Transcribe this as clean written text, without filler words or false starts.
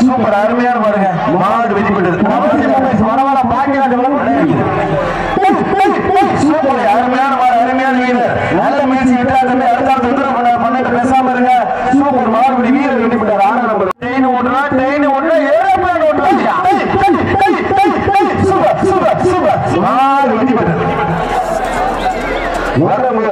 super அருமையான பாருங்க மாடு வெற்றி பெற்றது சூப்பர் அருமையான மாடு அருமையான வீரர் நல்ல முயற்சி விட்டார் அடுத்த பண்ணிட்டு பேசாம இருங்க சூப்பர் மாடுபடி வீரர் வெற்றி பெற்றார் ஆனந்த ட்ரெயின் ஓட்டுறா ஏரோப்ளேன் ஓட்டுறா சூப்பர் மாடு வெற்றி பெற்றது